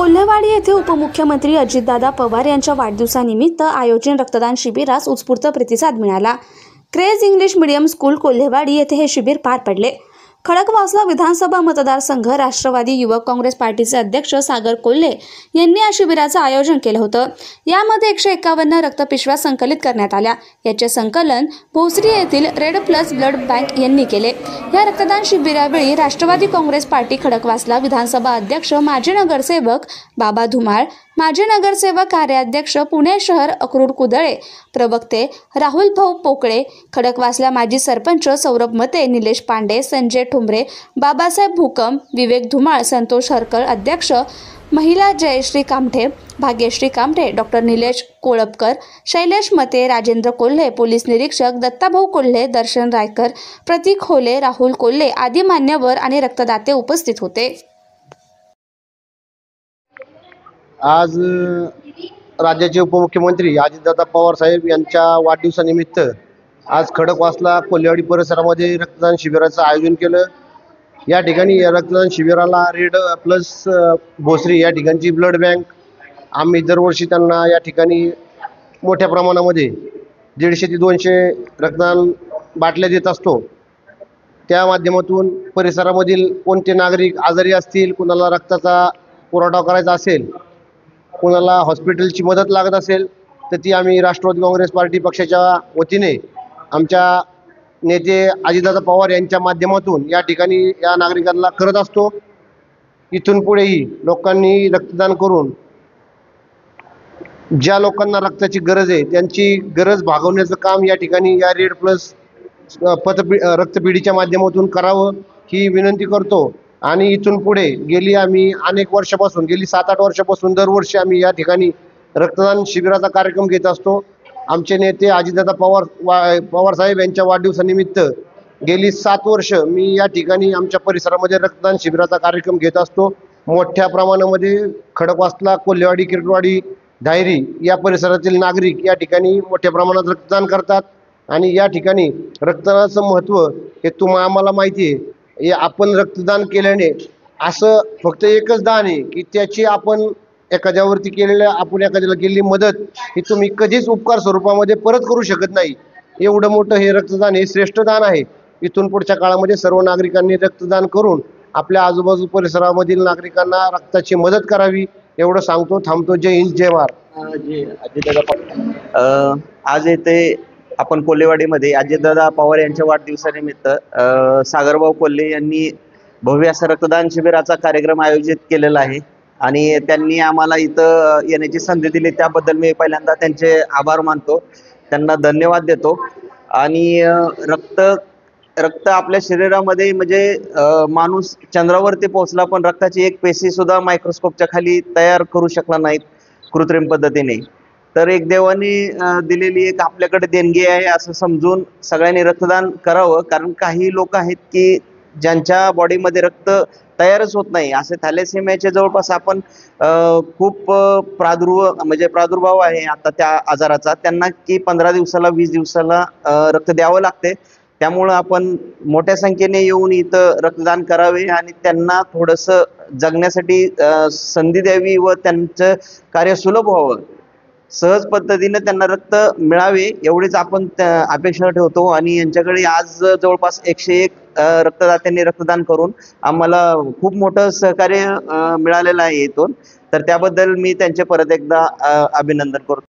कोल्हेवाडी येथे उपमुख्यमंत्री अजितदादा पवार यांच्या वाढदिवसानिमित्त आयोजित रक्तदान शिबिरास उत्स्फूर्त प्रतिसाद मिळाला। Craze English medium school Kolhewadi येथे हे शिबिर पार पडले। खडकवासला विधानसभा मतदारसंघ राष्ट्रवादी युवक काँग्रेस पार्टीचे अध्यक्ष सागर कोल्हे यांनी या शिबिराचे आयोजन केले होतं। यामध्ये 151 रक्तपिशव्या संकलित करण्यात आल्या। याचे संकलन भोसरी येथील रेड प्लस ब्लड बँक यांनी केले। या रक्तदान शिबिरावेळी राष्ट्रवादी काँग्रेस पार्टी खडकवासला विधानसभा अध्यक्ष माजी नगरसेवक बाबा धुमाळ, माजी नगरसेवक कार्याध्यक्ष पुणे शहर अक्रूर कुदळे, प्रवक्ते राहुल भाऊ पोकळे, खडकवासला माजी सरपंच सौरभ मते, निलेश पांडे, संजय ठुमरे, बाबासाहेब भूकम, विवेक धुमाळ, संतोष हरकर अध्यक्ष, महिला जयश्री कामठे, भाग्यश्री कामठे, डॉक्टर निलेश कोळपकर, शैलेश मते, राजेंद्र कोल्हे, पोलीस निरीक्षक दत्ताभाऊ कोल्हे, दर्शन रायकर, प्रतीक होले, राहुल कोल्हे आदी मान्यवर आणि रक्तदाते उपस्थित होते। आज राज्याचे उपमुख्यमंत्री अजितदादा पवार साहेब यांच्या वाढदिवसानिमित्त आज खडकवासला कोल्हेवाडी परिसरामध्ये रक्तदान शिबिराचं आयोजन केलं। या ठिकाणी या रक्तदान शिबिराला रेड प्लस भोसरी या ठिकाणची ब्लड बँक आम्ही दरवर्षी त्यांना या ठिकाणी मोठ्या प्रमाणामध्ये 150 ते 200 रक्तदान बाटल्या देत असतो। त्या माध्यमातून परिसरामधील कोणते नागरिक आजारी असतील, कुणाला रक्ताचा पुरवठा करायचा असेल, कोणाला हॉस्पिटलची मदत लागत असेल तर ती आम्ही राष्ट्रवादी काँग्रेस पार्टी पक्षाच्या वतीने आमच्या नेते अजितदादा पवार यांच्या माध्यमातून या ठिकाणी या नागरिकांना करत असतो। इथून पुढेही लोकांनी रक्तदान करून ज्या लोकांना रक्ताची गरज आहे त्यांची गरज भागवण्याचं काम या ठिकाणी या रेड प्लस रक्तपेढीच्या माध्यमातून करावं ही विनंती करतो। आणि इथून पुढे गेली आम्ही अनेक वर्षापासून गेली 7-8 वर्षापासून दरवर्षी आम्ही या ठिकाणी रक्तदान शिबिराचा कार्यक्रम घेत असतो। आमचे नेते अजितदादा पवार साहेब यांच्या वाढदिवसानिमित्त गेली 7 वर्ष मी या ठिकाणी आमच्या परिसरामध्ये रक्तदान शिबिराचा कार्यक्रम घेत असतो। मोठ्या प्रमाणामध्ये खडकवासला, कोल्हेवाडी, किरटवाडी, धायरी या परिसरातील नागरिक या ठिकाणी मोठ्या प्रमाणात रक्तदान करतात। आणि या ठिकाणी रक्तदानाचं महत्त्व हे आम्हाला माहिती आहे। हे आपण रक्तदान केल्याने असं फक्त एकच दान आहे की त्याची आपण एखाद्यावरती आपण एखाद्याला केलेली मदत ही तुम्ही कधीच उपकार स्वरूपामध्ये परत करू शकत नाही। एवढं मोठं हे रक्तदान हे श्रेष्ठ दान आहे। इथून पुढच्या काळामध्ये सर्व नागरिकांनी रक्तदान करून आपल्या आजूबाजू परिसरामधील नागरिकांना रक्ताची मदत करावी एवढं सांगतो। थांबतो। जय हिंद, जय महाराष्ट्र। आज येथे आपण कोल्हेवाडीमध्ये अजितदादा पवार यांच्या वाढदिवसानिमित्त सागरभाऊ कोल्हे यांनी भव्य असं रक्तदान शिबिराचा कार्यक्रम आयोजित केलेला आहे आणि त्यांनी आम्हाला इथं येण्याची संधी दिली त्याबद्दल मी पहिल्यांदा त्यांचे आभार मानतो, त्यांना धन्यवाद देतो। आणि रक्त आपल्या शरीरामध्ये म्हणजे माणूस चंद्रावरती पोहोचला पण रक्ताची एक पेशी सुद्धा मायक्रोस्कोपच्या खाली तयार करू शकला नाहीत कृत्रिम पद्धतीने। तर एक देवाने दिलेली एक आपल्याकडे देणगी आहे असं समजून सगळ्यांनी रक्तदान करावं। कारण काही लोक आहेत की ज्यांच्या बॉडीमध्ये रक्त तयारच होत नाही, असे थॅलेसेमियाचे जवळपास आपण खूप प्रादुर्भाव आहे आता त्या आजाराचा, त्यांना की 15 दिवसाला 20 दिवसाला रक्त द्यावं लागते। त्यामुळं आपण मोठ्या संख्येने येऊन इथं रक्तदान करावे आणि त्यांना थोडंसं जगण्यासाठी संधी द्यावी व त्यांचं कार्य सुलभ व्हावं, सहज पद्धतीने त्यांना रक्त मिळावे एवढीच आपण अपेक्षा ठेवतो। आणि यांच्याकडे आज जवळपास 101 रक्तदात्यांनी रक्तदान करून आम्हाला खूप मोठं सहकार्य मिळालेलं आहे इथून, तर त्याबद्दल मी त्यांचे परत एकदा अभिनंदन करतो।